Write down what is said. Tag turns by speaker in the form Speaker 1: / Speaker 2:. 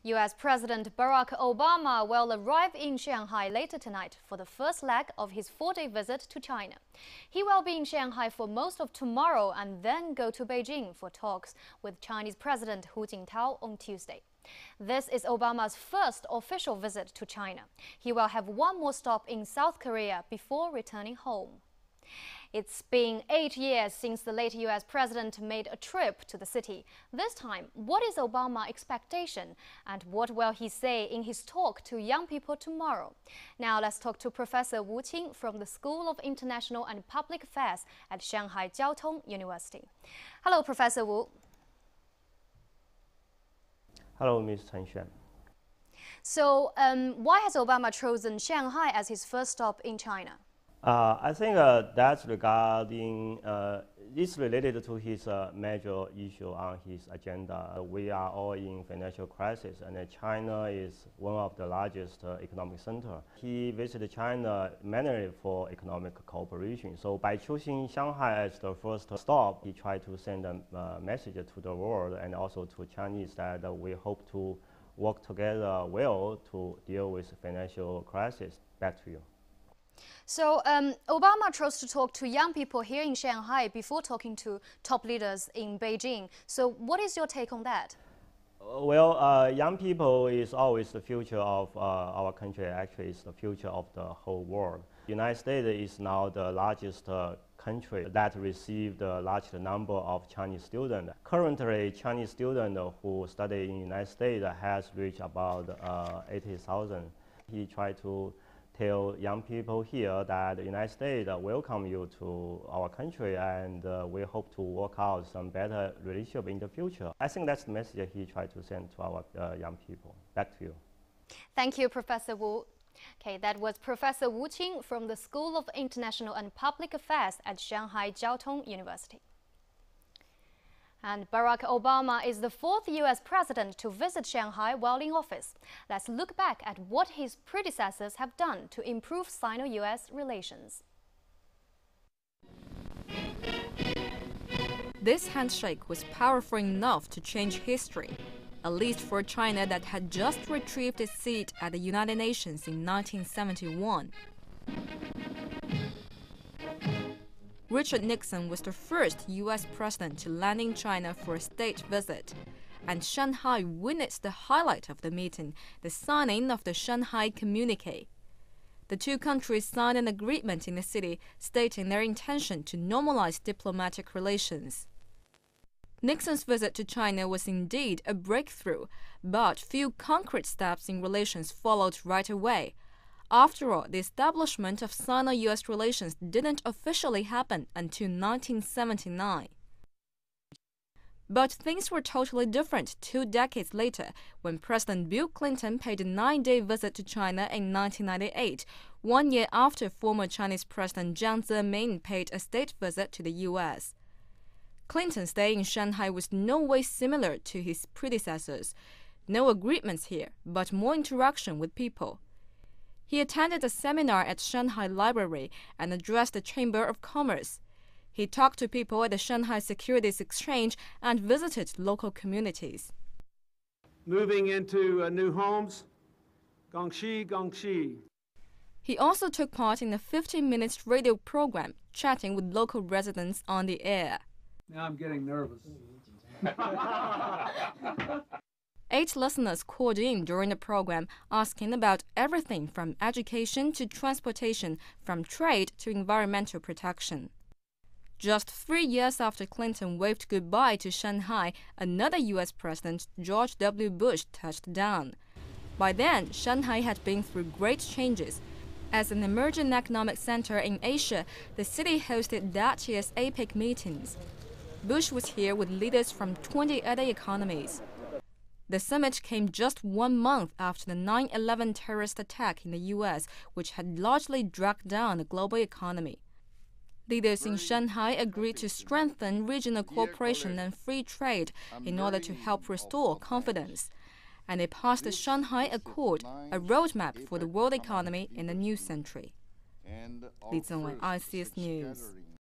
Speaker 1: U.S. President Barack Obama will arrive in Shanghai later tonight for the first leg of his 4-day visit to China. He will be in Shanghai for most of tomorrow and then go to Beijing for talks with Chinese President Hu Jintao on Tuesday. This is Obama's first official visit to China. He will have one more stop in South Korea before returning home. It's been 8 years since the late U.S. president made a trip to the city. This time, what is Obama's expectation and what will he say in his talk to young people tomorrow? Now let's talk to Professor Wu Qing from the School of International and Public Affairs at Shanghai Jiaotong University. Hello, Professor Wu.
Speaker 2: Hello, Ms. Chen Xuan.
Speaker 1: So, why has Obama chosen Shanghai as his first stop in China?
Speaker 2: I think that's regarding, it's related to his major issue on his agenda. We are all in financial crisis, and China is one of the largest economic centers. He visited China mainly for economic cooperation. So by choosing Shanghai as the first stop, he tried to send a message to the world and also to Chinese that we hope to work together well to deal with financial crisis. Back to you.
Speaker 1: So Obama chose to talk to young people here in Shanghai before talking to top leaders in Beijing. So what is your take on that?
Speaker 2: Well, young people is always the future of our country. Actually, it's the future of the whole world. The United States is now the largest country that received the largest number of Chinese students. Currently, Chinese students who study in the United States has reached about 80,000. He tried to tell young people here that the United States welcome you to our country, and we hope to work out some better relationship in the future. I think that's the message he tried to send to our young people. Back to you.
Speaker 1: Thank you, Professor Wu. Okay, that was Professor Wu Qing from the School of International and Public Affairs at Shanghai Jiaotong University. And Barack Obama is the fourth U.S. president to visit Shanghai while in office. Let's look back at what his predecessors have done to improve Sino-U.S. relations.
Speaker 3: This handshake was powerful enough to change history, at least for China that had just retrieved its seat at the United Nations in 1971. Richard Nixon was the first U.S. president to land in China for a state visit, and Shanghai witnessed the highlight of the meeting, the signing of the Shanghai Communique. The two countries signed an agreement in the city stating their intention to normalize diplomatic relations. Nixon's visit to China was indeed a breakthrough, but few concrete steps in relations followed right away. After all, the establishment of Sino-U.S. relations didn't officially happen until 1979. But things were totally different 2 decades later, when President Bill Clinton paid a 9-day visit to China in 1998, 1 year after former Chinese President Jiang Zemin paid a state visit to the U.S. Clinton's stay in Shanghai was no way similar to his predecessors. No agreements here, but more interaction with people. He attended a seminar at Shanghai Library and addressed the Chamber of Commerce. He talked to people at the Shanghai Securities Exchange and visited local communities.
Speaker 4: Moving into new homes, Gongxi, Gongxi.
Speaker 3: He also took part in a 15-minute radio program, chatting with local residents on the air.
Speaker 4: Now I'm getting nervous.
Speaker 3: 8 listeners called in during the program, asking about everything from education to transportation, from trade to environmental protection. Just 3 years after Clinton waved goodbye to Shanghai, another U.S. president, George W. Bush, touched down. By then, Shanghai had been through great changes. As an emerging economic center in Asia, the city hosted that year's APEC meetings. Bush was here with leaders from 20 other economies. The summit came just 1 month after the 9/11 terrorist attack in the U.S., which had largely dragged down the global economy. Leaders in Shanghai agreed to strengthen regional cooperation and free trade in order to help restore confidence. And they passed the Shanghai Accord, a roadmap for the world economy in the new century. Li Zengwen, ICS News.